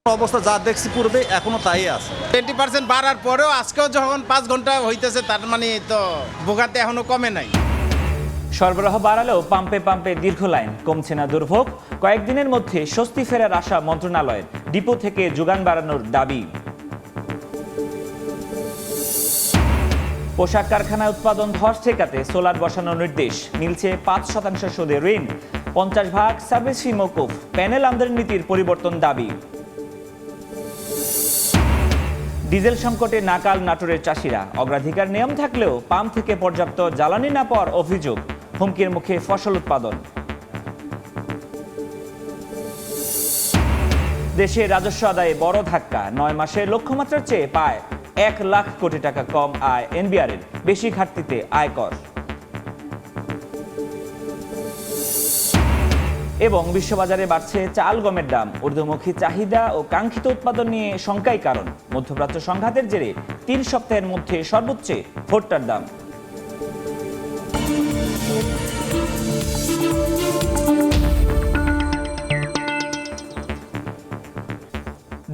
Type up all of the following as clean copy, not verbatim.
অবস্থা যা দেখছি পূর্বে এখনো তাই আছে। 20% বাড়ার পরেও আজকেও যখন 5 ঘন্টা হইতেছে তার মানে তো ভোগাতে এখনো কমে নাই। সরবরাহ বাড়ালেও পাম্পে পাম্পে দীর্ঘ লাইন, কমছে না দুর্ভোগ। কয়েকদিনের মধ্যে স্বস্তি ফেরার আশা মন্ত্রণালয়ের, ডিপো থেকে যোগান বাড়ানোর দাবি। পোশাক কারখানায় উৎপাদন ধস ঠেকাতে সোলার বসানোর নির্দেশ, মিলছে 5% সুদে ঋণ, 50% সার্ভিস ফি মওকুফ। প্যানেল আমদানি নীতির পরিবর্তন দাবি। ডিজেল সংকটে নাকাল নাটোরের চাষিরা, অগ্রাধিকার নিয়ম থাকলেও পাম্প থেকে পর্যাপ্ত জ্বালানি না পাওয়ার অভিযোগ, হুমকির মুখে ফসল উৎপাদন। দেশে রাজস্ব আদায়ে বড় ধাক্কা, 9 মাসে লক্ষ্যমাত্রার চেয়ে পায় 1 লাখ কোটি টাকা কম আয় এনবিআরের, বেশি ঘাটতিতে আয়কর। এবং বিশ্ববাজারে বাড়ছে চাল গমের দাম, ঊর্ধ্বমুখী চাহিদা ও কাঙ্ক্ষিত উৎপাদন নিয়ে শঙ্কাই কারণ। মধ্যপ্রাচ্য সংঘাতের জেরে 3 সপ্তাহের মধ্যে সর্বোচ্চ ভুট্টার দাম।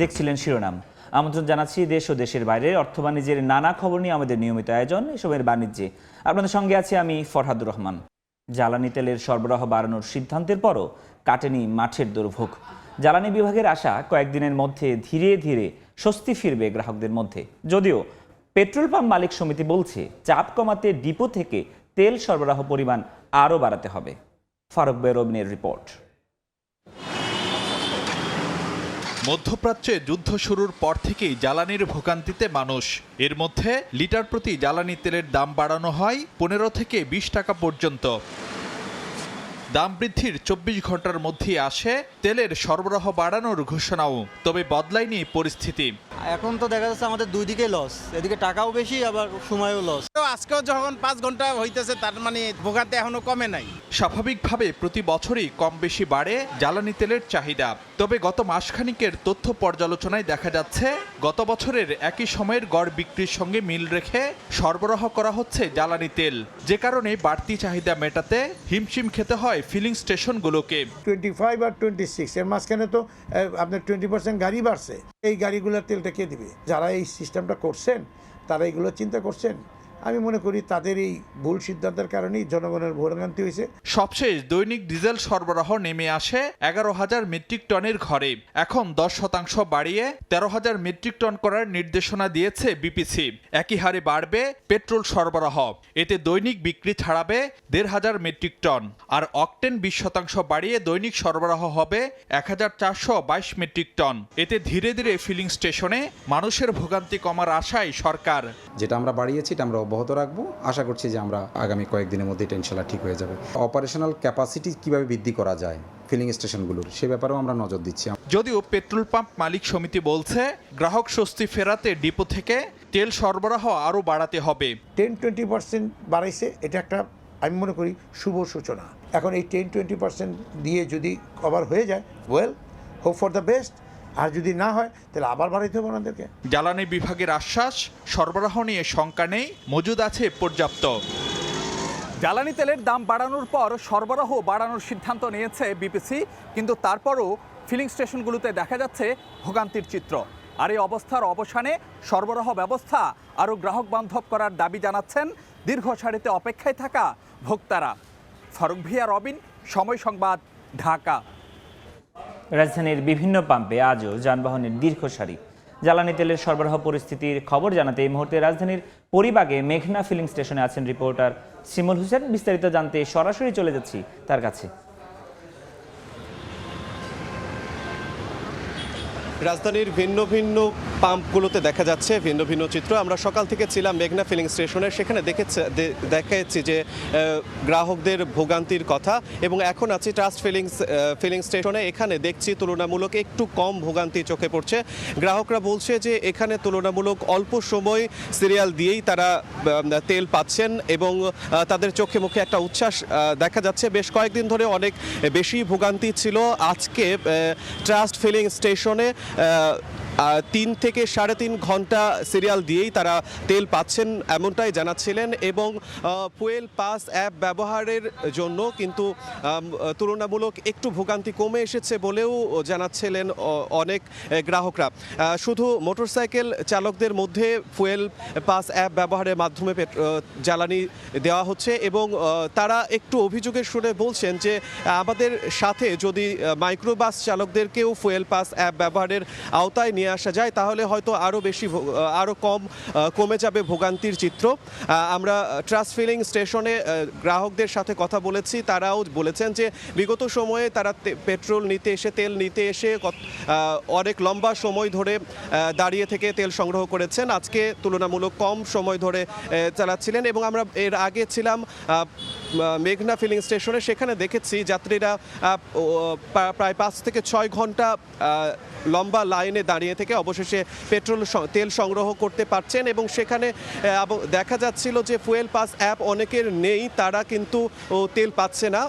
দেখছিলেন শিরোনাম। আমন্ত্রণ জানাচ্ছি দেশ ও দেশের বাইরে অর্থ বাণিজ্যের নানা খবর নিয়ে আমাদের নিয়মিত আয়োজন এসবের বাণিজ্যে। আপনাদের সঙ্গে আছি আমি ফরহাদুর রহমান। জ্বালানি তেলের সরবরাহ বাড়ানোর সিদ্ধান্তের পরও কাটেনি মাঠের দুর্ভোগ। জ্বালানি বিভাগের আশা কয়েকদিনের মধ্যে ধীরে ধীরে স্বস্তি ফিরবে গ্রাহকদের মধ্যে। যদিও পেট্রোল পাম্প মালিক সমিতি বলছে চাপ কমাতে ডিপো থেকে তেল সরবরাহ পরিমাণ আরও বাড়াতে হবে। ফারুক বেরোবিনের রিপোর্ট। মধ্যপ্রাচ্যে যুদ্ধ শুরুর পর থেকেই জ্বালানির ভোগান্তিতে মানুষ। এর মধ্যে লিটার প্রতি জ্বালানি তেলের দাম বাড়ানো হয় 15 থেকে 20 টাকা পর্যন্ত। দাম বৃদ্ধির 24 ঘন্টার মধ্যেই আসে তেলের সরবরাহ বাড়ানোর ঘোষণাও। তবে বদলায়নি পরিস্থিতি। এখন তো দেখা যাচ্ছে আমাদের দুই দিকে লস, এদিকে টাকাও বেশি আবার সময়ও লস। তো আজকেও যখন 5 ঘন্টা হইতেছে তার মানে ভোগাতে এখনো কমে নাই। স্বাভাবিকভাবে প্রতি বছরই কম বেশি বাড়ে জ্বালানি তেলের চাহিদা। তবে গত মাসখানিকের তথ্য পর্যালোচনায় দেখা যাচ্ছে গত বছরের একই সময়ের গড় বিক্রির সঙ্গে মিল রেখে সরবরাহ করা হচ্ছে জ্বালানি তেল, যে কারণে বাড়তি চাহিদা মেটাতে হিমশিম খেতে হয় ফিলিং স্টেশনগুলোকে। 25 আর 26 এর মাঝখানে তো আপনার 20% গাড়ি বাড়ছে। এই গাড়িগুলোর তেলটা কে দিবে? যারা এই সিস্টেমটা করছেন তারা এগুলো চিন্তা করছেন। আমি মনে করি তাদের এই ভুল সিদ্ধান্তের কারণেই জনগণের ভোগান্তি হয়েছে। সবশেষ দৈনিক ডিজেল সরবরাহ নেমে আসে 11,000 মেট্রিক টনের ঘরে। এখন 10% বাড়িয়ে 13,000 মেট্রিক টন করার নির্দেশনা দিয়েছে বিপিসি। একই হারে বাড়বে পেট্রোল সরবরাহ। এতে দৈনিক বিক্রি ছাড়াবে 1,500 মেট্রিক টন। আর অকটেন 20% বাড়িয়ে দৈনিক সরবরাহ হবে 1,422 মেট্রিক টন। এতে ধীরে ধীরে ফিলিং স্টেশনে মানুষের ভোগান্তি কমার আশায় সরকার। যেটা আমরা বাড়িয়েছি এটা আমরা অব্যাহত রাখবো। আশা করছি যে আমরা আগামী কয়েকদিনের মধ্যে এটা ইনশাল্লাহ ঠিক হয়ে যাবে। অপারেশনাল ক্যাপাসিটি কিভাবে বৃদ্ধি করা যায় ফিলিং স্টেশনগুলোর, সে ব্যাপারেও আমরা নজর দিচ্ছি। যদিও পেট্রোল পাম্প মালিক সমিতি বলছে গ্রাহক স্বস্তি ফেরাতে ডিপো থেকে তেল সরবরাহ আরও বাড়াতে হবে। 10-20% বাড়াইছে, এটা একটা আমি মনে করি শুভ সূচনা। এখন এই 10-20% দিয়ে যদি কভার হয়ে যায়, well, hope for the best. আর যদি না হয় তাহলে আবার বাড়াইতে হবে ওনাদেরকে। জ্বালানি বিভাগের আশ্বাস, সরবরাহ নিয়ে শঙ্কা নেই, মজুদ আছে পর্যাপ্ত। জ্বালানি তেলের দাম বাড়ানোর পর সরবরাহ বাড়ানোর সিদ্ধান্ত নিয়েছে বিপিসি, কিন্তু তারপরও ফিলিং স্টেশনগুলোতে দেখা যাচ্ছে ভোগান্তির চিত্র। আর এই অবস্থার অবসানে সরবরাহ ব্যবস্থা আরও গ্রাহক বান্ধব করার দাবি জানাচ্ছেন দীর্ঘ সারিতে অপেক্ষায় থাকা ভোক্তারা। ফারুক ভিয়া, রবিন, সময় সংবাদ, ঢাকা। রাজধানীর বিভিন্ন পাম্পে আজও যানবাহনের দীর্ঘ সারি। জ্বালানি তেলের সরবরাহ পরিস্থিতির খবর জানাতে এই মুহূর্তে রাজধানীর পরিবাগে মেঘনা ফিলিং স্টেশনে আছেন রিপোর্টার শিমুল হোসেন। বিস্তারিত জানতে সরাসরি চলে যাচ্ছি তার কাছে। রাজধানীর ভিন্ন ভিন্ন পাম্পগুলোতে দেখা যাচ্ছে ভিন্ন ভিন্ন চিত্র। আমরা সকাল থেকে ছিলাম মেঘনা ফিলিং স্টেশনে, সেখানে দেখাচ্ছি যে গ্রাহকদের ভোগান্তির কথা, এবং এখন আছি ট্রাস্ট ফিলিং স্টেশনে। এখানে দেখছি তুলনামূলক একটু কম ভোগান্তি চোখে পড়ছে। গ্রাহকরা বলছে যে এখানে তুলনামূলক অল্প সময় সিরিয়াল দিয়েই তারা তেল পাচ্ছেন এবং তাদের চোখে মুখে একটা উচ্ছ্বাস দেখা যাচ্ছে। বেশ কয়েকদিন ধরে অনেক বেশি ভোগান্তি ছিল। আজকে ট্রাস্ট ফিলিং স্টেশনে 3 থেকে 3.5 ঘন্টা সিরিয়াল দিয়েই তারা তেল পাচ্ছেন এমনটাই জানাচ্ছিলেন এবং ফুয়েল পাস অ্যাপ ব্যবহারের জন্য কিন্তু তুলনামূলক একটু ভোগান্তি কমে এসেছে বলেও জানাচ্ছিলেন অনেক গ্রাহকরা। শুধু মোটরসাইকেল চালকদের মধ্যে ফুয়েল পাস অ্যাপ ব্যবহারের মাধ্যমে জ্বালানি দেওয়া হচ্ছে এবং তারা একটু অভিযোগের সুরে বলছেন যে আমাদের সাথে যদি মাইক্রোবাস চালকদেরকেও ফুয়েল পাস অ্যাপ ব্যবহারের আওতায় নিয়ে আসা যায় তাহলে হয়তো আরও কমে যাবে ভোগান্তির চিত্র। আমরা ট্রাস্ট ফিলিং স্টেশনে গ্রাহকদের সাথে কথা বলেছি, তারাও বলেছেন যে বিগত সময়ে তারা পেট্রোল নিতে এসে তেল নিতে এসে অনেক লম্বা সময় ধরে দাঁড়িয়ে থেকে তেল সংগ্রহ করেছেন, আজকে তুলনামূলক কম সময় ধরে চালাচ্ছিলেন। এবং আমরা এর আগে ছিলাম মেঘনা ফিলিং স্টেশনে, সেখানে দেখেছি যাত্রীরা প্রায় 5 থেকে 6 ঘন্টা লম্বা লাইনে দাঁড়িয়ে থেকে অবশেষে তেল সংগ্রহ করতে পারছেন এবং সেখানে দেখা যাচ্ছিল যে ফুয়েল পাস অ্যাপ অনেকের নেই, তারা কিন্তু তেল পাচ্ছে না।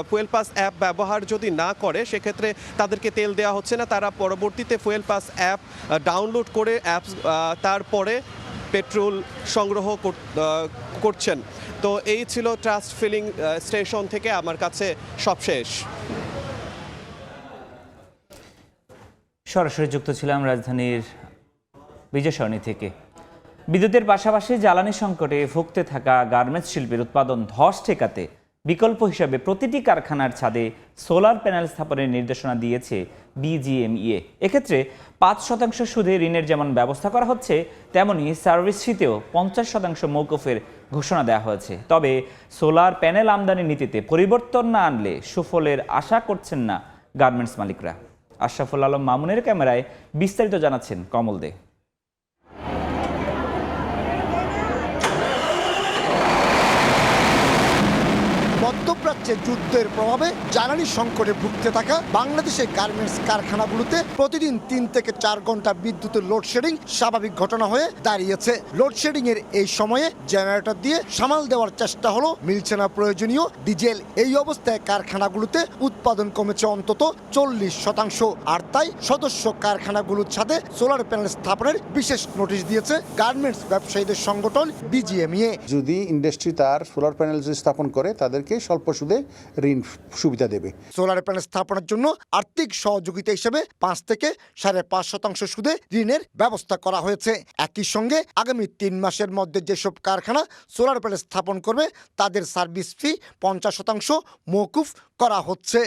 ফুয়েল পাস অ্যাপ ব্যবহার যদি না করে সেক্ষেত্রে তাদেরকে তেল দেওয়া হচ্ছে না, তারা পরবর্তীতে ফুয়েল পাস অ্যাপ ডাউনলোড করে তারপরে পেট্রোল সংগ্রহ করছেন। তো এই ছিল ট্রাস্ট ফিলিং স্টেশন থেকে আমার কাছে সবশেষ। সরাসরি যুক্ত ছিলাম রাজধানীর বিজয় সরণি থেকে। বিদ্যুতের পাশাপাশি জ্বালানি সংকটে ভুগতে থাকা গার্মেন্টস শিল্পের উৎপাদন ধস ঠেকাতে বিকল্প হিসাবে প্রতিটি কারখানার ছাদে সোলার প্যানেল স্থাপনের নির্দেশনা দিয়েছে বিজিএমইএ। এক্ষেত্রে 5% সুদে ঋণের যেমন ব্যবস্থা করা হচ্ছে, তেমনি সার্ভিস ফিতেও 50% মওকুফের ঘোষণা দেওয়া হয়েছে। তবে সোলার প্যানেল আমদানি নীতিতে পরিবর্তন না আনলে সুফলের আশা করছেন না গার্মেন্টস মালিকরা। আশরাফুল আলম মামুনের ক্যামেরায় বিস্তারিত জানাচ্ছেন কমল দে। মধ্যপ্রাচ্যে যুদ্ধের প্রভাবে জ্বালানি সংকটে ভুগতে থাকা বাংলাদেশের গার্মেন্টস কারখানাগুলোতে প্রতিদিন 3 থেকে 4 ঘন্টা বিদ্যুতের লোডশেডিং স্বাভাবিক ঘটনা হয়ে দাঁড়িয়েছে। লোডশেডিং এর এই সময়ে জেনারেটর দিয়ে সামাল দেওয়ার চেষ্টা হলো, মিলছে না প্রয়োজনীয় ডিজেল। এই অবস্থায় কারখানাগুলোতে উৎপাদন কমেছে অন্তত 40%। আর তাই সদস্য কারখানাগুলোর ছাদে সোলার প্যানেল স্থাপনের বিশেষ নোটিশ দিয়েছে গার্মেন্টস ব্যবসায়ীদের সংগঠন বিজিএমইএ। যদি ইন্ডাস্ট্রি তার সোলার প্যানেল স্থাপন করে তাদেরকে স্বল্প সুদে ঋণ সুবিধা দেবে। সোলার প্যানেল স্থাপনের জন্য আর্থিক সহযোগিতা হিসেবে 5 থেকে 5.5% সুদে ঋণের ব্যবস্থা করা হয়েছে। একই সঙ্গে আগামী 3 মাসের মধ্যে যেসব কারখানা সোলার প্যানেল স্থাপন করবে তাদের সার্ভিস ফি 50% মওকুফ করা হচ্ছে।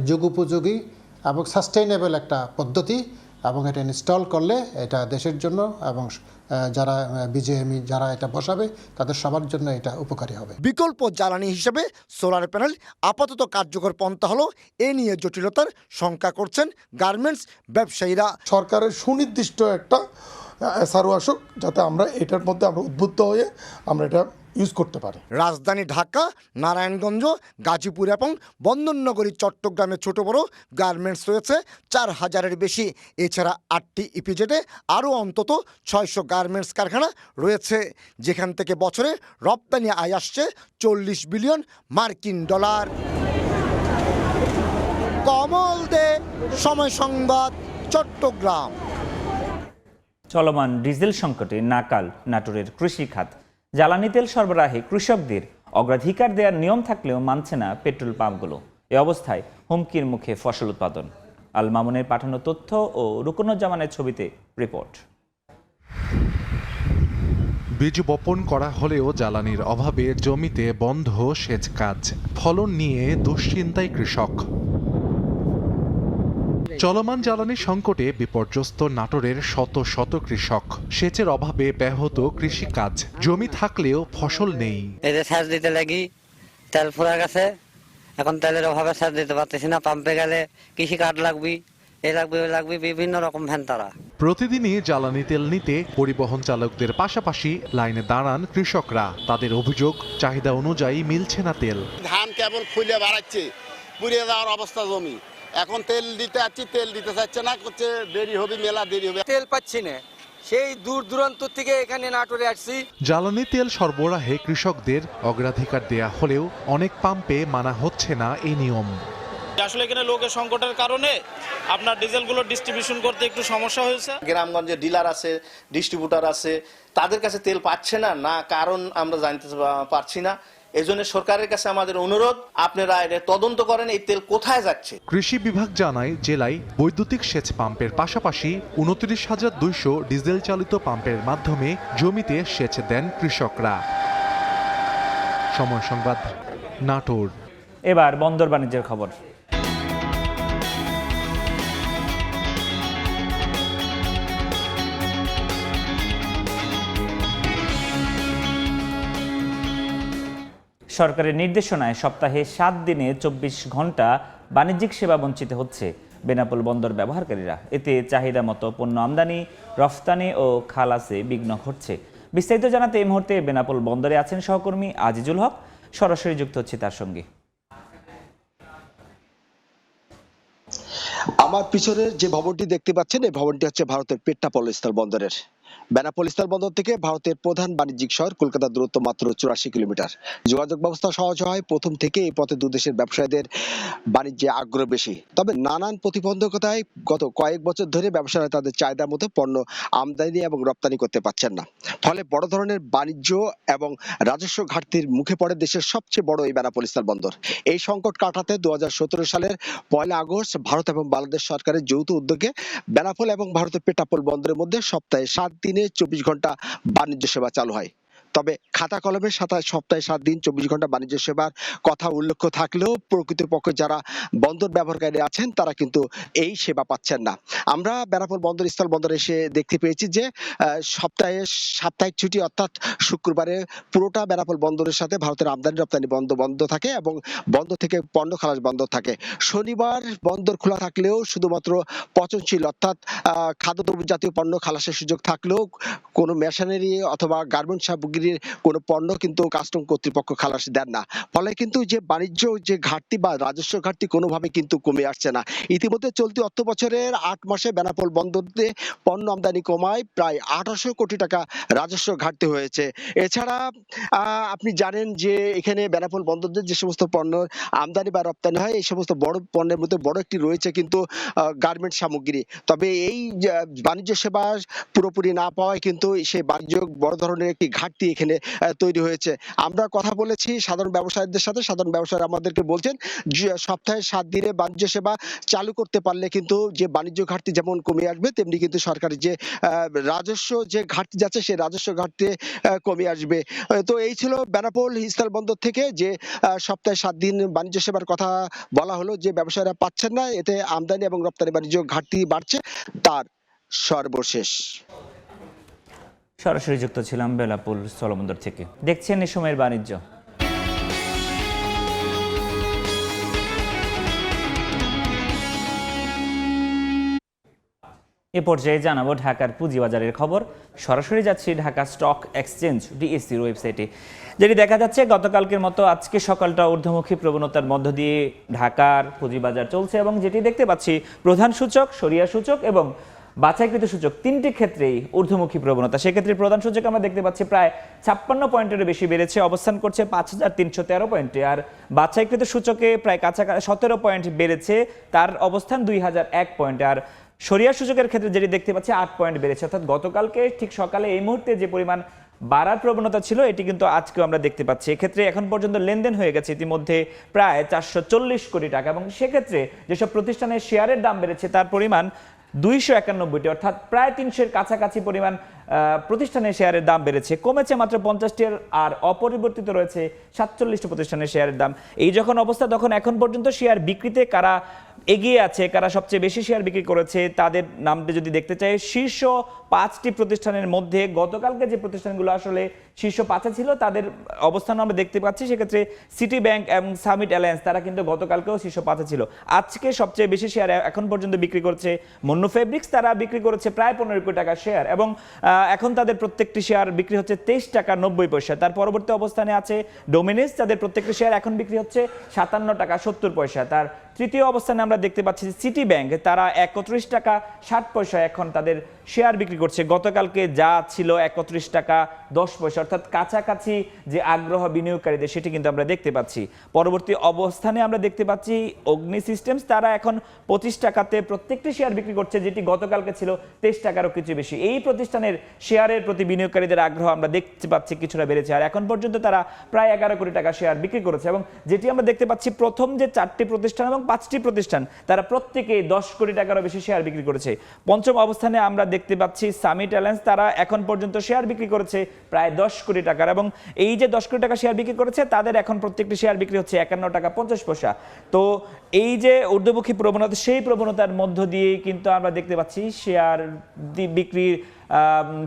যুগোপযোগী এবং সাস্টেইনেবল একটা পদ্ধতি এবং এটা ইনস্টল করলে এটা দেশের জন্য এবং যারা বিজিএমই যারা এটা বসাবে তাদের সবার জন্য এটা উপকারী হবে। বিকল্প জ্বালানি হিসেবে সোলার প্যানেল আপাতত কার্যকর পন্থা হলো, এ নিয়ে জটিলতার শঙ্কা করছেন গার্মেন্টস ব্যবসায়ীরা। সরকারের সুনির্দিষ্ট একটা এসআরও আসুক যাতে আমরা এটার মধ্যে আমরা উদ্বুদ্ধ হয়ে আমরা এটা ইউজ করতে পারে। রাজধানী ঢাকা, নারায়ণগঞ্জ, গাজীপুর এবং বন্দরনগরী চট্টগ্রামে ছোট বড় গার্মেন্টস রয়েছে 4000-এর বেশি। এছাড়া 8টি ইপিজেডে আরও অন্তত 600 গার্মেন্টস কারখানা রয়েছে, যেখান থেকে বছরে রপ্তানি আয় আসছে 40 বিলিয়ন মার্কিন ডলার। কমল দে, সময় সংবাদ, চট্টগ্রাম। চলমান ডিজেল সংকটে নাকাল নাটোরের কৃষি খাত। জ্বালানি তেল সরবরাহে কৃষকদের অগ্রাধিকার দেওয়ার নিয়ম থাকলেও মানছে না পেট্রোল পাম্পগুলো। এ অবস্থায় হুমকির মুখে ফসল উৎপাদন। আল মামুনের পাঠানো তথ্য ও রুকনুজ্জামানের ছবিতে রিপোর্ট। বীজ বপন করা হলেও জ্বালানির অভাবে জমিতে বন্ধ সেচ কাজ, ফলন নিয়ে দুশ্চিন্তায় কৃষক। চলমান জ্বালানি সংকটে বিপর্যস্ত নাটোরের শত শত কৃষক। সেচের অভাবে ব্যাহত কৃষিকাজ, জমি থাকলেও ফসল নেই। এই যে সেচ দিতে লাগি তেল ফুরা গেছে, এখন তেলের অভাবে সেচ দিতে পারতেছি না। পাম্পে গেলে কৃষি কার্ড লাগবে, এ লাগবে ওই লাগবে, বিভিন্ন রকম ভ্যানতারা। প্রতিদিনই জ্বালানি তেল নিতে পরিবহন চালকদের পাশাপাশি লাইনে দাঁড়ান কৃষকরা। তাদের অভিযোগ, চাহিদা অনুযায়ী মিলছে না তেল। ধান কেবল ফুলে বাড়াচ্ছে, পুড়িয়ে যাওয়ার অবস্থা জমি। এখন তেল দিতে আসছি, তেল দিতে চাচ্ছে না, করছে দেরি হবে, মেলা দেরি হবে, তেল পাচ্ছি না। সেই দূর দূরান্ত থেকে এখানে নাটোরে আসছি। জ্বালানি তেল সরবরাহে কৃষকদের অগ্রাধিকার দেয়া হলেও অনেক পাম্পে মানা হচ্ছে না এই নিয়ম। আসলে এখানে লোকের সংকটের কারণে আপনার ডিজেলগুলো ডিস্ট্রিবিউশন করতে একটু সমস্যা হয়েছে। গ্রামগঞ্জে ডিলার আছে, ডিস্ট্রিবিউটার আছে, তাদের কাছে তেল পাচ্ছে না কারণ আমরা জানতে পারছি না। এজন্য সরকারের কাছে আমাদের অনুরোধ, আপনারা এটা তদন্ত করেন এই তেল কোথায় যাচ্ছে। কৃষি বিভাগ জানায় জেলায় বৈদ্যুতিক সেচ পাম্পের পাশাপাশি ২৯,২০০ ডিজেল চালিত পাম্পের মাধ্যমে জমিতে সেচ দেন কৃষকরা। সময় সংবাদ, নাটোর। এবার বন্দর বাণিজ্যের খবর। সরকারের নির্দেশনায় সপ্তাহে 7 দিনে 24 ঘন্টা বাণিজ্যিক সেবা বঞ্চিত হচ্ছে বেনাপোল বন্দর ব্যবহারকারীরা। এতে চাহিদা মতো পণ্য আমদানি, রফতানি ও খালাসে বিঘ্ন ঘটছে। বিস্তারিত জানাতে এই মুহূর্তে বেনাপোল বন্দরে আছেন সহকর্মী আজিজুল হক, সরাসরি যুক্ত হচ্ছে তার সঙ্গে। আমার পিছনের যে ভবনটি দেখতে পাচ্ছেন, এই ভবনটি হচ্ছে ভারতের পেট্টাপোল স্থল বন্দরের। বেনাপোল স্থল বন্দর থেকে ভারতের প্রধান বাণিজ্যিক শহর কলকাতার দূরত্ব মাত্র 84 কিলোমিটার। যোগাযোগ ব্যবস্থা সহজ হয়, প্রথম থেকে এই পথে দুদেশের ব্যবসায়ীদের বাণিজ্যে আগ্রহ বেশি। তবে নানান প্রতিবন্ধকতায় গত কয়েক বছর ধরে ব্যবসায়ীরা তাদের চাহিদা মতো পণ্য আমদানি এবং রপ্তানি করতে পারছেন না। ফলে বড় ধরনের বাণিজ্য এবং রাজস্ব ঘাটতির মুখে পড়ে দেশের সবচেয়ে বড় এই বেনাপোল স্থল বন্দর। এই সংকট কাটাতে 2017 সালের 1 আগস্ট ভারত এবং বাংলাদেশ সরকারের যৌথ উদ্যোগে বেনাপোল এবং ভারতের পেট্টাপোল বন্দরের মধ্যে সপ্তাহে 7 দিনে 24 ঘন্টা বাণিজ্য সেবা চালু হয়। তবে খাতা কলমে সপ্তাহে 7 দিন 24 ঘন্টা বাণিজ্য সেবার কথা উল্লেখ থাকলেও প্রকৃতপক্ষে যারা বন্দর ব্যবহারকারী আছেন তারা কিন্তু এই সেবা পাচ্ছেন না। আমরা বেনাপোল বন্দর স্থল বন্দরে এসে দেখতে পেয়েছি যে সাপ্তাহিক ছুটি অর্থাৎ শুক্রবারে পুরোটা বেনাপোল বন্দরের সাথে ভারতের আমদানি রপ্তানি বন্ধ থাকে এবং বন্দর থেকে পণ্য খালাস বন্ধ থাকে। শনিবার বন্দর খোলা থাকলেও শুধুমাত্র পচনশীল অর্থাৎ খাদ্যদ্রব্য জাতীয় পণ্য খালাসের সুযোগ থাকলেও কোনো মেশিনারি অথবা গার্মেন্টস সামগ্রীর কোনো পণ্য কিন্তু কাস্টম কর্তৃপক্ষ খালাস দেন না। ফলে কিন্তু যে বাণিজ্য যে ঘাটতি বা রাজস্ব ঘাটতি কোনোভাবে কিন্তু কমে আসছে না। ইতিমধ্যে চলতি অর্থ বছরের 8 মাসে বেনাপোল বন্দরে পণ্য আমদানি কমায় প্রায় 2800 কোটি টাকা রাজস্ব ঘাটতি হয়েছে। এছাড়া আপনি জানেন যে এখানে বেনাপোল বন্দরে যে সমস্ত পণ্য আমদানি বা রপ্তানি হয় এই সমস্ত বড় পণ্যের মধ্যে বড় একটি রয়েছে কিন্তু গার্মেন্টস সামগ্রী। তবে এই বাণিজ্য সেবা পুরোপুরি না পাওয়ায় কিন্তু সেই বাণিজ্য বড় ধরনের একটি ঘাটতি এখানে তৈরি হয়েছে। আমরা কথা বলেছি সাধারণ ব্যবসায়ীদের সাথে, সাধারণ ব্যবসায়ীরা আমাদেরকে বলছেন যে সপ্তাহে 7 দিনে বাণিজ্য সেবা চালু করতে পারলে কিন্তু যে বাণিজ্য ঘাটতি যেমন কমে আসবে তেমনি কিন্তু সরকারের যে রাজস্ব যে ঘাটতি যাচ্ছে সেই রাজস্ব ঘাটতি কমে আসবে। তো এই ছিল বেনাপোল স্থল বন্দর থেকে যে সপ্তাহে 7 দিন বাণিজ্য সেবার কথা বলা হলো, যে ব্যবসায়ীরা পাচ্ছেন না, এতে আমদানি এবং রপ্তানি বাণিজ্য ঘাটতি বাড়ছে তার সর্বশেষ। সরাসরি যুক্ত ছিলাম বেনাপোল স্থলবন্দর থেকে। দেখছেন এই সময়ের বাণিজ্য। এ পর্যায়ে জানাবো ঢাকার পুঁজিবাজারের খবর। সরাসরি যাচ্ছি ঢাকা স্টক এক্সচেঞ্জ ডিএসসির ওয়েবসাইটে, যেটি দেখা যাচ্ছে গতকালকের মতো আজকে সকালটা ঊর্ধ্বমুখী প্রবণতার মধ্য দিয়ে ঢাকার পুঁজিবাজার চলছে এবং যেটি দেখতে পাচ্ছি প্রধান সূচক, সরিয়া সূচক এবং বাছাইকৃত সূচক তিনটি ক্ষেত্রেই ঊর্ধ্বমুখী প্রবণতা। সেক্ষেত্রে প্রধান সূচক আমরা দেখতে পাচ্ছি প্রায় 56 পয়েন্টেরও বেশি বেড়েছে, অবস্থান করছে 5313 পয়েন্টে। আর বাছাইকৃত সূচকে প্রায় কাছাকাছি 17 পয়েন্ট বেড়েছে, তার অবস্থান 2001 পয়েন্ট। আর সরিয়া সূচকের ক্ষেত্রে যেটি দেখতে পাচ্ছি 8 পয়েন্ট বেড়েছে, অর্থাৎ গতকালকে ঠিক সকালে এই মুহূর্তে যে পরিমাণ বাড়ার প্রবণতা ছিল এটি কিন্তু আজকেও আমরা দেখতে পাচ্ছি। এক্ষেত্রে এখন পর্যন্ত লেনদেন হয়ে গেছে ইতিমধ্যে প্রায় 440 কোটি টাকা এবং সেক্ষেত্রে যেসব প্রতিষ্ঠানের শেয়ারের দাম বেড়েছে তার পরিমাণ 291টি, অর্থাৎ প্রায় 300-এর কাছাকাছি পরিমাণ প্রতিষ্ঠানের শেয়ারের দাম বেড়েছে। কমেছে মাত্র 50টি আর অপরিবর্তিত রয়েছে 47টি প্রতিষ্ঠানের শেয়ারের দাম। এই যখন অবস্থা তখন এখন পর্যন্ত শেয়ার বিক্রিতে কারা এগিয়ে আছে, কারা সবচেয়ে বেশি শেয়ার বিক্রি করেছে তাদের নামটা যদি দেখতে চাই, শীর্ষ 5টি প্রতিষ্ঠানের মধ্যে গতকালকে যে প্রতিষ্ঠানগুলো আসলে শীর্ষ 5-এ ছিল তাদের অবস্থান আমরা দেখতে পাচ্ছি। সেক্ষেত্রে সিটি ব্যাংক এবং সামিট অ্যালায়েন্স তারা কিন্তু গতকালকেও শীর্ষ 5-এ ছিল। আজকে সবচেয়ে বেশি শেয়ার এখন পর্যন্ত বিক্রি করছে মন্নু ফেব্রিক্স, তারা বিক্রি করেছে প্রায় 15 কোটি টাকা শেয়ার এবং এখন তাদের প্রত্যেকটি শেয়ার বিক্রি হচ্ছে 23 টাকা 90 পয়সা। তার পরবর্তী অবস্থানে আছে ডোমিনিস, তাদের প্রত্যেকটি শেয়ার এখন বিক্রি হচ্ছে 57 টাকা 70 পয়সা। তার তৃতীয় অবস্থানে আমরা দেখতে পাচ্ছি যে সিটি ব্যাংক, তারা 31 টাকা 60 পয়সা এখন তাদের শেয়ার বিক্রি করছে। গতকালকে যা ছিল 31 টাকা 10 পয়সা, অর্থাৎ কাছাকাছি যে আগ্রহ বিনিয়োগকারীদের সেটি কিন্তু আমরা দেখতে পাচ্ছি। পরবর্তী অবস্থানে আমরা দেখতে পাচ্ছি অগ্নি সিস্টেমস, তারা এখন 25 টাকাতে প্রত্যেকটি শেয়ার বিক্রি করছে, যেটি গতকালকে ছিল 23 টাকারও কিছু বেশি। এই প্রতিষ্ঠানের শেয়ারের প্রতি বিনিয়োগকারীদের আগ্রহ আমরা দেখতে পাচ্ছি কিছুটা বেড়েছে, আর এখন পর্যন্ত তারা প্রায় 11 কোটি টাকা শেয়ার বিক্রি করেছে। এবং যেটি আমরা দেখতে পাচ্ছি, প্রথম যে 4টি প্রতিষ্ঠান এবং 5টি প্রতিষ্ঠান, তারা প্রত্যেকে 10 কোটি টাকারও বেশি শেয়ার বিক্রি করেছে। পঞ্চম অবস্থানে আমরা দেখতে পাচ্ছি সামিট অ্যালায়েন্স, তারা এখন পর্যন্ত শেয়ার বিক্রি করেছে প্রায় 10 কোটি টাকার, এবং এই যে 10 কোটি টাকা শেয়ার বিক্রি করেছে তাদের এখন প্রত্যেকটি শেয়ার বিক্রি হচ্ছে 51 টাকা 50 পয়সা। তো এই যে ঊর্ধ্বমুখী প্রবণতা, সেই প্রবণতার মধ্য দিয়ে কিন্তু আমরা দেখতে পাচ্ছি শেয়ার বিক্রি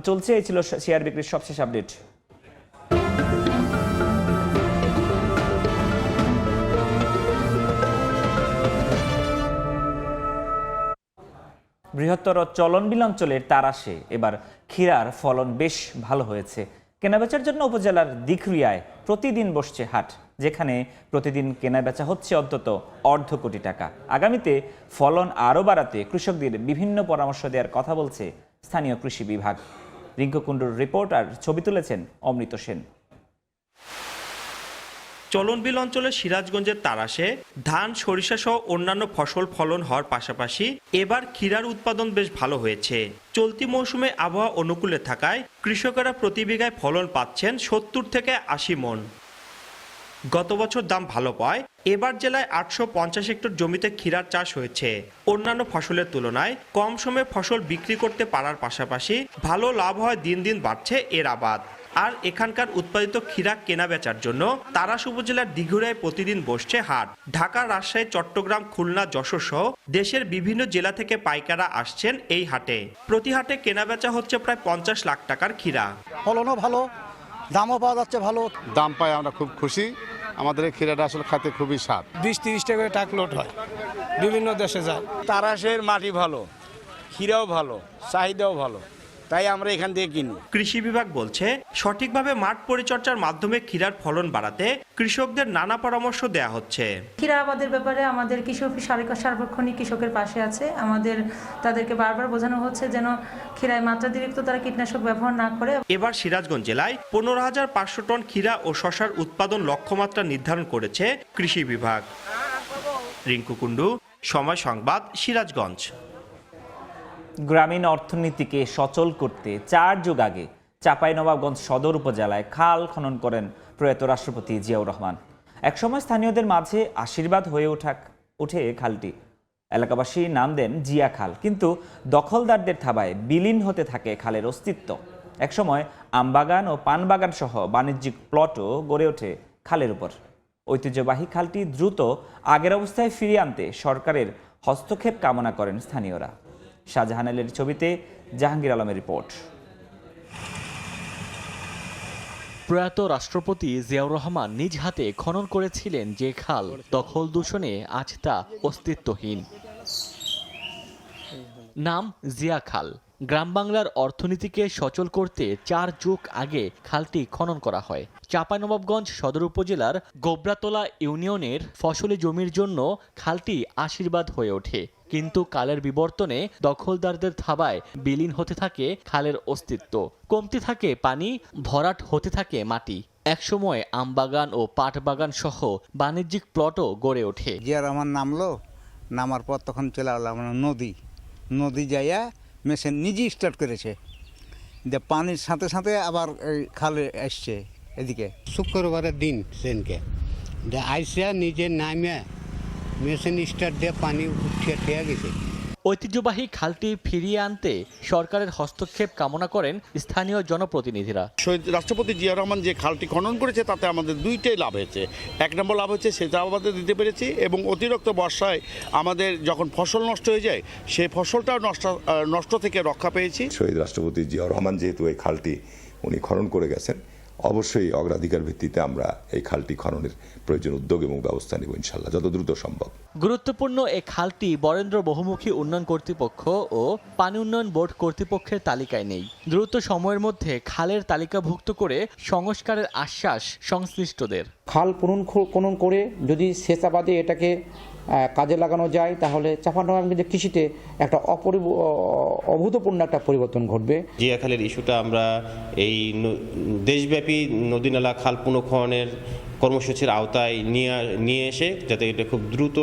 চলছে। এই ছিল শেয়ার বিক্রির সবশেষ আপডেট। বৃহত্তর চলনবিল অঞ্চলের তারাশে এবার ক্ষীরার ফলন বেশ ভালো হয়েছে। কেনাবেচার জন্য উপজেলার দিঘরিয়ায় প্রতিদিন বসছে হাট, যেখানে প্রতিদিন কেনাবেচা হচ্ছে অন্তত 1/2 কোটি টাকা। আগামীতে ফলন আরও বাড়াতে কৃষকদের বিভিন্ন পরামর্শ দেওয়ার কথা বলছে স্থানীয় কৃষি বিভাগ। রিঙ্কু কুণ্ডুর রিপোর্ট আর ছবি তুলেছেন অমৃত সেন। চলনবিল অঞ্চলের সিরাজগঞ্জের তারাশে ধান, সরিষা সহ অন্যান্য ফসল ফলন হওয়ার পাশাপাশি এবার ক্ষীরার উৎপাদন বেশ ভালো হয়েছে। চলতি মৌসুমে আবহাওয়া অনুকূলে থাকায় কৃষকেরা প্রতি বিঘায় ফলন পাচ্ছেন 70 থেকে 80 মণ। গত বছর দাম ভালো পায় এবার জেলায় 850 হেক্টর জমিতে ক্ষীরার চাষ হয়েছে। অন্যান্য ফসলের তুলনায় কম সময়ে ফসল বিক্রি করতে পারার পাশাপাশি ভালো লাভ হয়, দিন দিন বাড়ছে এর আবাদ। আর এখানকার উৎপাদিত ক্ষীরা কেনা বেচার জন্য তারাশ উপজেলার দিঘুরায় প্রতিদিন বসছে হাট। ঢাকা, রাজশাহী, চট্টগ্রাম, খুলনা, যশোর সহ দেশের বিভিন্ন জেলা থেকে পাইকাররা আসছেন এই হাটে। প্রতি হাটে কেনা বেচা হচ্ছে প্রায় 50 লাখ টাকার ক্ষীরা। ফলনও ভালো, দামও পাওয়া যাচ্ছে ভালো। দাম পাই আমরা খুব খুশি। আমাদের এই ক্ষীরাটা আসলে খেতে খুবই স্বাদ। 20-30 টাকা করে ট্রাক লোড হয়, বিভিন্ন দেশে যায়। তারাশের মাটি ভালো, ক্ষীরাও ভালো, চাহিদাও ভালো, তাই আমরা এখান থেকে কিনি। কৃষি বিভাগ বলছে সঠিকভাবে মাঠ পরিচর্যার মাধ্যমে ক্ষীরার ফলন বাড়াতে কৃষকদের নানা পরামর্শ দেয়া হচ্ছে। ক্ষীরা আবাদের ব্যাপারে আমাদের কৃষি অফিস সার্বক্ষণিক কৃষকের পাশে আছে। তাদেরকে বারবার বোঝানো হচ্ছে যেন ক্ষীরায় মাত্রাতিরিক্ত তারা কীটনাশক ব্যবহার না করে। এবার সিরাজগঞ্জ জেলায় 15,500 টন ক্ষীরা ও শসার উৎপাদন লক্ষ্যমাত্রা নির্ধারণ করেছে কৃষি বিভাগ। রিঙ্কু কুণ্ডু, সময় সংবাদ, সিরাজগঞ্জ। গ্রামীণ অর্থনীতিকে সচল করতে 4 যুগ আগে চাঁপাইনবাবগঞ্জ সদর উপজেলায় খাল খনন করেন প্রয়াত রাষ্ট্রপতি জিয়াউর রহমান। একসময় স্থানীয়দের মাঝে আশীর্বাদ হয়ে ওঠে খালটি। এলাকাবাসী নাম দেন জিয়া খাল, কিন্তু দখলদারদের থাবায় বিলীন হতে থাকে খালের অস্তিত্ব। একসময় আমবাগান ও পানবাগান সহ বাণিজ্যিক প্লটও গড়ে ওঠে খালের উপর। ঐতিহ্যবাহী খালটি দ্রুত আগের অবস্থায় ফিরিয়ে আনতে সরকারের হস্তক্ষেপ কামনা করেন স্থানীয়রা। শাহজাহান আলীর ছবিতে জাহাঙ্গীর আলমের রিপোর্ট। প্রয়াত রাষ্ট্রপতি জিয়াউর রহমান নিজ হাতে খনন করেছিলেন যে খাল, দখল দূষণে আজ তা অস্তিত্বহীন। নাম জিয়া খাল। গ্রাম বাংলার অর্থনীতিকে সচল করতে 4 যুগ আগে খালটি খনন করা হয়। চাঁপাইনবাবগঞ্জ সদর উপজেলার গোবরাতলা ইউনিয়নের ফসলি জমির জন্য খালটি আশীর্বাদ হয়ে ওঠে, কিন্তু কালের বিবর্তনে দখলদারদের থাবায় বিলীন হতে থাকে খালের অস্তিত্ব। কমতে থাকে পানি, ভরাট হতে থাকে মাটি। একসময় আমবাগান ও পাট বাগান সহ বাণিজ্যিক প্লটও গড়ে ওঠে। জিয়ার রহমান নামলো, নামার পর তখন চলে আসলাম নদী যাইয়া মেশিন নিজেই স্টার্ট করেছে, পানির সাথে সাথে আবার এই খালে আসছে এদিকে। শুক্রবারের দিন সেনকে আইসা নিজে নামে মেশিন স্টার্ট দিয়ে পানি উঠিয়ে খেয়ে গেছে। ঐতিহ্যবাহী খালটি ফিরিয়ে আনতে সরকারের হস্তক্ষেপ কামনা করেন স্থানীয় জনপ্রতিনিধিরা। শহীদ রাষ্ট্রপতি জিয়া রহমান যে খালটি খনন করেছে তাতে আমাদের দুইটাই লাভ হয়েছে। 1 নম্বর লাভ হচ্ছে সেটা আমাদের দিতে পেরেছি, এবং অতিরিক্ত বর্ষায় আমাদের যখন ফসল নষ্ট হয়ে যায় সেই ফসলটাও নষ্ট থেকে রক্ষা পেয়েছি। শহীদ রাষ্ট্রপতি জিয়া রহমান যেহেতু এই খালটি উনি খনন করে গেছেন, অবশ্যই অগ্রাধিকার ভিত্তিতে আমরা এই খালটি খননের প্রয়োজন উদ্যোগ এবং ব্যবস্থা নেব ইনশাল্লাহ, যত দ্রুত সম্ভব। গুরুত্বপূর্ণ এই খালটি বরেন্দ্র বহুমুখী উন্নয়ন কর্তৃপক্ষ ও পানি উন্নয়ন বোর্ড কর্তৃপক্ষের তালিকায় নেই। দ্রুত সময়ের মধ্যে খালের তালিকাভুক্ত করে সংস্কারের আশ্বাস সংশ্লিষ্টদের। খাল খনন করে যদি সেচাবাদে এটাকে কাজে লাগানো যায়, তাহলে চাঁপাইনবাবগঞ্জের কৃষিতে একটা অভূতপূর্ণ একটা পরিবর্তন ঘটবে। জিয়া খালের ইস্যুটা আমরা এই দেশব্যাপী নদী নালা খাল পুনঃখননের কর্মসূচির আওতায় নিয়ে এসে যাতে এটা খুব দ্রুত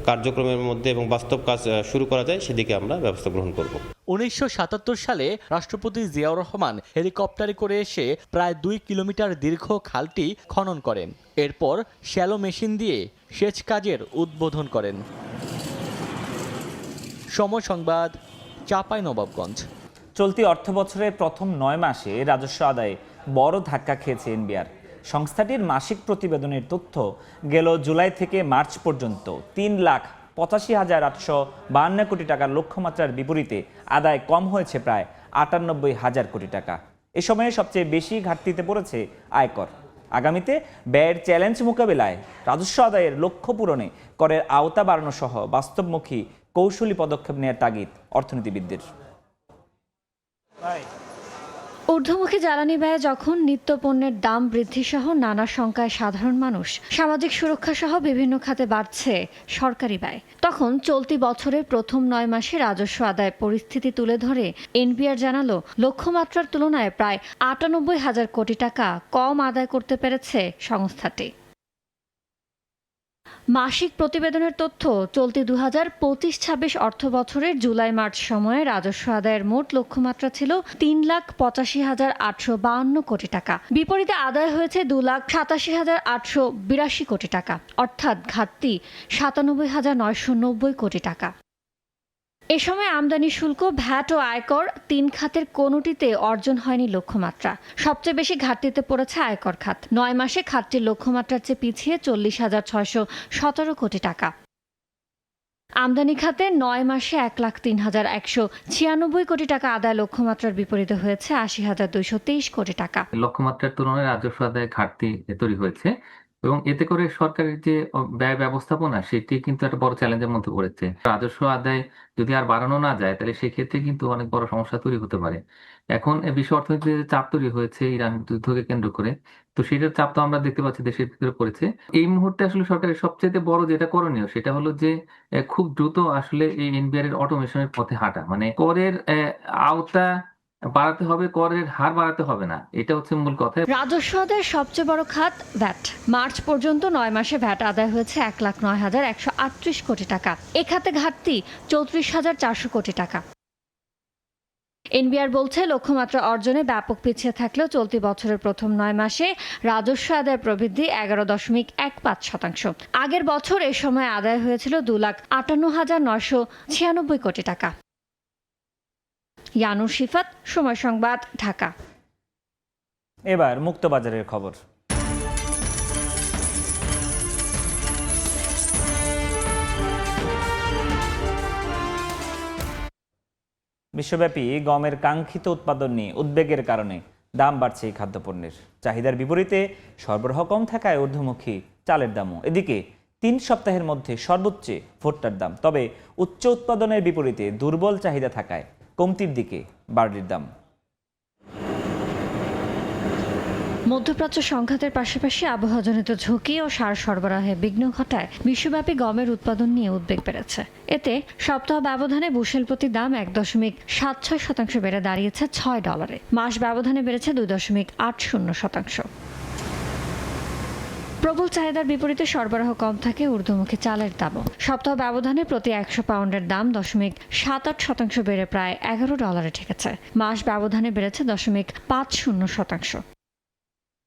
কার্যক্রমের মধ্যে এবং বাস্তব কাজ শুরু করা যায় সেদিকে আমরা ব্যবস্থা গ্রহণ করব। 1977 সালে রাষ্ট্রপতি জিয়াউর রহমান হেলিকপ্টারে করে এসে প্রায় 2 কিলোমিটার দীর্ঘ খালটি খনন করেন। এরপর শ্যালো মেশিন দিয়ে সেচ কাজের উদ্বোধন করেন। সময় সংবাদ, চাঁপাইনবাবগঞ্জ। চলতি অর্থবছরের প্রথম 9 মাসে রাজস্ব আদায়ে বড় ধাক্কা খেয়েছে এনবিআর। সংস্থাটির মাসিক প্রতিবেদনের তথ্য গেল জুলাই থেকে মার্চ পর্যন্ত 3,85,852 কোটি টাকার লক্ষ্যমাত্রার বিপরীতে আদায় কম হয়েছে প্রায় 98,000 কোটি টাকা। এ সময়ে সবচেয়ে বেশি ঘাটতিতে পড়েছে আয়কর। আগামীতে ব্যয়ের চ্যালেঞ্জ মোকাবেলায় রাজস্ব আদায়ের লক্ষ্য পূরণে করের আওতা বাড়ানো সহ বাস্তবমুখী কৌশলী পদক্ষেপ নেওয়ার তাগিদ অর্থনীতিবিদদের। ঊর্ধ্বমুখী জ্বালানি ব্যয় যখন নিত্যপণ্যের দাম বৃদ্ধি সহ নানা শঙ্কায় সাধারণ মানুষ, সামাজিক সুরক্ষা সহ বিভিন্ন খাতে বাড়ছে সরকারি ব্যয়, তখন চলতি বছরের প্রথম 9 মাসে রাজস্ব আদায় পরিস্থিতি তুলে ধরে এনবিআর জানালো লক্ষ্যমাত্রার তুলনায় প্রায় 98,000 কোটি টাকা কম আদায় করতে পেরেছে সংস্থাটি। মাসিক প্রতিবেদনের তথ্য চলতি 2025-26 অর্থ বছরের জুলাই মার্চ সময়ে রাজস্ব আদায়ের মোট লক্ষ্যমাত্রা ছিল 3,85,852 কোটি টাকা। বিপরীতে আদায় হয়েছে 2,87,882 কোটি টাকা, অর্থাৎ ঘাটতি 97,990 কোটি টাকা। এ সময় আমদানি শুল্ক, ভ্যাট ও আয়কর 3 খাতের কোনোটিতে অর্জন হয়নি লক্ষ্যমাত্রা। সবচেয়ে বেশি ঘাটতিতে পড়েছে আয়কর খাত। 9 মাসে খাতটির লক্ষ্যমাত্রার চেয়ে পিছিয়ে 40,617 কোটি টাকা। আমদানি খাতে 9 মাসে 1,03,196 কোটি টাকা আদায় লক্ষ্যমাত্রার বিপরীতে হয়েছে 80,223 কোটি টাকা। লক্ষ্যমাত্রার তুলনায় রাজস্ব আদায় ঘাটতি তৈরি হয়েছে এবং এতে করে সরকারের যে ব্যয় ব্যবস্থাপনা সেটি কিন্তু একটা বড় চ্যালেঞ্জের মধ্যে পড়েছে। রাজস্ব আদায় যদি আর বাড়ানো না যায় তাহলে সেই ক্ষেত্রে কিন্তু অনেক বড় সমস্যা তৈরি হতে পারে। এখন বিশ্ব অর্থনীতিতে চাপ তৈরি হয়েছে ইরান যুদ্ধকে কেন্দ্র করে, তো সেটার চাপ তো আমরা দেখতে পাচ্ছি দেশের ভিতরে পড়েছে। এই মুহূর্তে আসলে সরকারের সবচেয়ে বড় যেটা করণীয় সেটা হলো যে খুব দ্রুত আসলে এই এনবিআর এর অটোমেশনের পথে হাঁটা, মানে করের আওতা বাড়াতে হবে, করের হার বাড়াতে হবে না, এটা হচ্ছে মূল কথা। রাজস্ব আদায়ের সবচেয়ে বড় খাত ভ্যাট। মার্চ পর্যন্ত 9 মাসে ভ্যাট আদায় হয়েছে 1,09,138 কোটি টাকা। এ খাতে ঘাটতি 34,400 কোটি টাকা। এনবিআর বলছে লক্ষ্যমাত্রা অর্জনে ব্যাপক পিছিয়ে থাকলেও চলতি বছরের প্রথম 9 মাসে রাজস্ব আদায় প্রবৃদ্ধি 11.15%। আগের বছর এ সময় আদায় হয়েছিল 2,58,996 কোটি টাকা। ইয়ানুর শিফাত, সময় সংবাদ, ঢাকা। এবার মুক্তবাজারের খবর। বিশ্বব্যাপী গমের কাঙ্ক্ষিত উৎপাদন নিয়ে উদ্বেগের কারণে দাম বাড়ছে এই খাদ্যপণ্যের। চাহিদার বিপরীতে সরবরাহ কম থাকায় ঊর্ধ্বমুখী চালের দামও। এদিকে 3 সপ্তাহের মধ্যে সর্বোচ্চ ভুট্টার দাম, তবে উচ্চ উৎপাদনের বিপরীতে দুর্বল চাহিদা থাকায় কমতির দিকে বার্লির দাম। মধ্যপ্রাচ্য সংঘাতের পাশাপাশি আবহাওয়াজনিত ঝুঁকি ও সার সরবরাহে বিঘ্ন ঘটায় বিশ্বব্যাপী গমের উৎপাদন নিয়ে উদ্বেগ বেড়েছে। এতে সপ্তাহ ব্যবধানে বুশেল প্রতি দাম 1.76% বেড়ে দাঁড়িয়েছে $6। মাস ব্যবধানে বেড়েছে 2.80%। প্রবল চাহিদার বিপরীতে সরবরাহ কম থাকে ঊর্ধ্বমুখী চালের দামও। সপ্তাহ ব্যবধানে প্রতি 100 পাউন্ডের দাম 0.78% বেড়ে প্রায় $11 ঠেকেছে। মাস ব্যবধানে বেড়েছে 0.50%।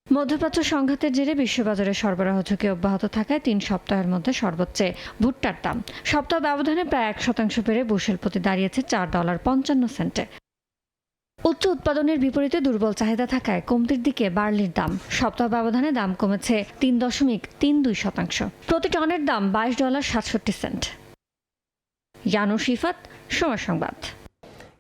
মধ্যপ্রাচ্য সংঘাতের জেরে বিশ্ববাজারে সরবরাহ ঝুঁকি অব্যাহত থাকায় 3 সপ্তাহের মধ্যে সর্বোচ্চ ভুট্টার দাম সপ্তাহ ব্যবধানে প্রায় 1% বেড়ে বুশেল প্রতি দাঁড়িয়েছে $4.55। উচ্চ উৎপাদনের বিপরীতে দুর্বল চাহিদা থাকায় কমতির দিকে বার্লির দাম। সপ্তাহ ব্যবধানে দাম কমেছে 3.32%। প্রতি টনের দাম $22.67। ইয়ানুর শিফাত, সময় সংবাদ।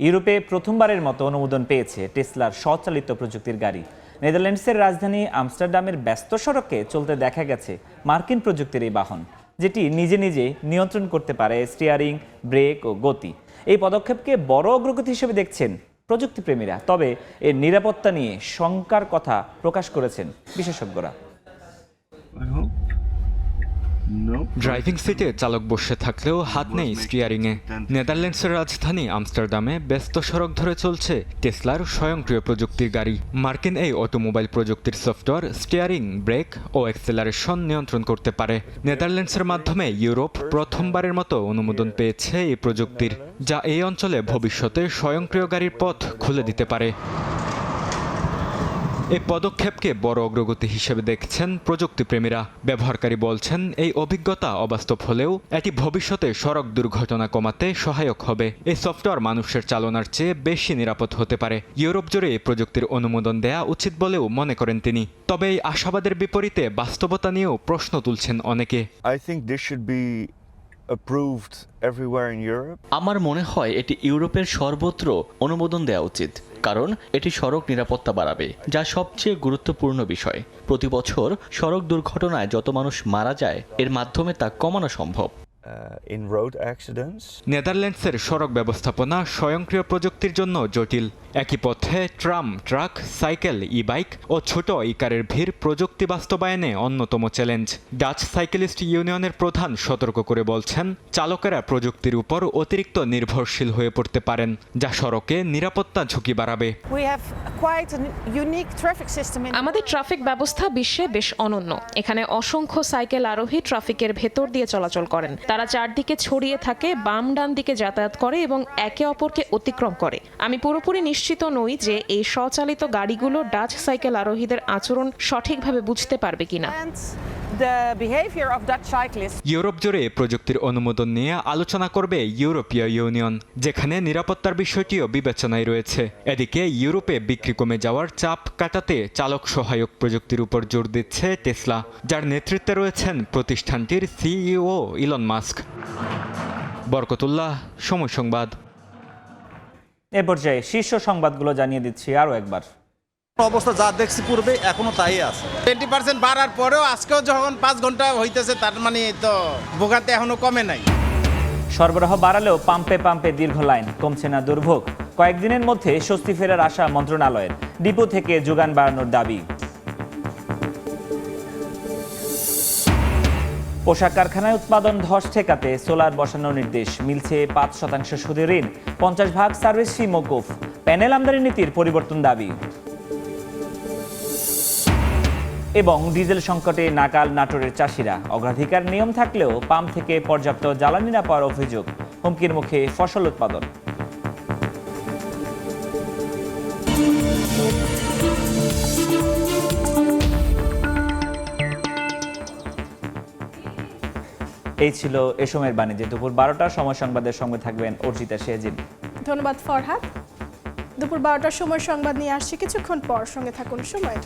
ইউরোপে প্রথমবারের মতো অনুমোদন পেয়েছে টেসলার স্বচালিত প্রযুক্তির গাড়ি। নেদারল্যান্ডসের রাজধানী আমস্টারডামের ব্যস্ত সড়কে চলতে দেখা গেছে মার্কিন প্রযুক্তির এই বাহন, যেটি নিজে নিজে নিয়ন্ত্রণ করতে পারে স্টিয়ারিং, ব্রেক ও গতি। এই পদক্ষেপকে বড় অগ্রগতি হিসেবে দেখছেন প্রযুক্তিপ্রেমীরা, তবে এর নিরাপত্তা নিয়ে শঙ্কার কথা প্রকাশ করেছেন বিশেষজ্ঞরা। ড্রাইভিং সিটে চালক বসে থাকলেও হাত নেই স্টিয়ারিংয়ে। নেদারল্যান্ডসের রাজধানী আমস্টারডামে ব্যস্ত সড়ক ধরে চলছে টেসলার স্বয়ংক্রিয় প্রযুক্তির গাড়ি। মার্কিন এই অটোমোবাইল প্রযুক্তির সফটওয়্যার স্টিয়ারিং, ব্রেক ও অ্যাক্সেলারেশন নিয়ন্ত্রণ করতে পারে। নেদারল্যান্ডসের মাধ্যমে ইউরোপ প্রথমবারের মতো অনুমোদন পেয়েছে এই প্রযুক্তির, যা এই অঞ্চলে ভবিষ্যতে স্বয়ংক্রিয় গাড়ির পথ খুলে দিতে পারে। এই পদক্ষেপকে বড় অগ্রগতি হিসেবে দেখছেন প্রযুক্তিপ্রেমীরা। ব্যবহারকারী বলছেন এই অভিজ্ঞতা অবাস্তব হলেও এটি ভবিষ্যতে সড়ক দুর্ঘটনা কমাতে সহায়ক হবে। এই সফটওয়্যার মানুষের চালনার চেয়ে বেশি নিরাপদ হতে পারে। ইউরোপ জুড়ে এই প্রযুক্তির অনুমোদন দেয়া উচিত বলেও মনে করেন তিনি। তবে এই আশাবাদের বিপরীতে বাস্তবতা নিয়েও প্রশ্ন তুলছেন অনেকে। আমার মনে হয় এটি ইউরোপের সর্বত্র অনুমোদন দেওয়া উচিত, কারণ এটি সড়ক নিরাপত্তা বাড়াবে, যা সবচেয়ে গুরুত্বপূর্ণ বিষয়। প্রতি বছর সড়ক দুর্ঘটনায় যত মানুষ মারা যায়, এর মাধ্যমে তা কমানো সম্ভব। নেদারল্যান্ডসের সড়ক ব্যবস্থাপনা স্বয়ংক্রিয় প্রযুক্তির জন্য জটিল। একই পথে ট্রাম, ট্রাক, সাইকেল, ই-বাইক ও ছোট ইকারের ভিড় প্রযুক্তি বাস্তবায়নে অন্যতম চ্যালেঞ্জ। ডাচ সাইকেলিস্ট ইউনিয়নের প্রধান সতর্ক করে বলছেন, চালকেরা প্রযুক্তির উপর অতিরিক্ত নির্ভরশীল হয়ে পড়তে পারেন, যা সড়কে নিরাপত্তা ঝুঁকি বাড়াবে। আমাদের ট্রাফিক ব্যবস্থা বিশ্বে বেশ অনন্য। এখানে অসংখ্য সাইকেল আরোহী ট্রাফিকের ভেতর দিয়ে চলাচল করেন। তারা চারদিকে ছড়িয়ে থাকে, বাম ডান দিকে যাতায়াত করে এবং একে অপরকে অতিক্রম করে। আমি পুরোপুরি নিশ্চিত নই যে এই স্বচালিত গাড়িগুলো ডাচ সাইকেল আরোহীদের আচরণ সঠিকভাবে বুঝতে পারবে কিনা। ইউরোপ জুড়ে প্রযুক্তির অনুমোদন নিয়ে আলোচনা করবে ইউরোপীয় ইউনিয়ন, যেখানে নিরাপত্তার বিষয়টিও বিবেচনায় রয়েছে। এদিকে ইউরোপে বিক্রি কমে যাওয়ার চাপ কাটাতে চালক সহায়ক প্রযুক্তির উপর জোর দিচ্ছে টেসলা, যার নেতৃত্বে রয়েছেন প্রতিষ্ঠানটির সিইও ইলন মাস্ক। বরকতুল্লাহ, সময় সংবাদ। এ পর্যায়ে শীর্ষ সংবাদগুলো জানিয়ে দিচ্ছি আরও একবার। অবস্থা যা দেখছি পূর্বে এখনো তাই আছে। 20% বাড়ার পরেও আজকেও যখন 5 ঘন্টা হইতেছে, তার মানে তো ভোগাতে এখনো কমে নাই। সরবরাহ বাড়ালেও পাম্পে পাম্পে দীর্ঘ লাইন, কমছে না দুর্ভোগ। কয়েকদিনের মধ্যে স্বস্তি ফেরার আশা মন্ত্রণালয়ের, ডিপো থেকে যোগান বাড়ানোর দাবি। পোশাক কারখানায় উৎপাদন ধস ঠেকাতে সোলার বসানোর নির্দেশ, মিলছে 5% সুদে ঋণ, 50% সার্ভিস ফি মওকুফ। প্যানেল আমদানি নীতির পরিবর্তন দাবি। এবং ডিজেল সংকটে নাকাল নাটোরের চাষিরা, অগ্রাধিকার নিয়ম থাকলেও পাম্প থেকে পর্যাপ্ত জ্বালানি না পাওয়ার অভিযোগ, হুমকির মুখে ফসল উৎপাদন। এই ছিল এ সময়ের বাণিজ্য। দুপুর 12টার সময় সংবাদের সঙ্গে থাকবেন অর্জিতা শেজিন। ধন্যবাদ ফরহাদ। দুপুর 12টার সময় সংবাদ নিয়ে আসছি কিছুক্ষণ পর, সঙ্গে থাকুন সময়।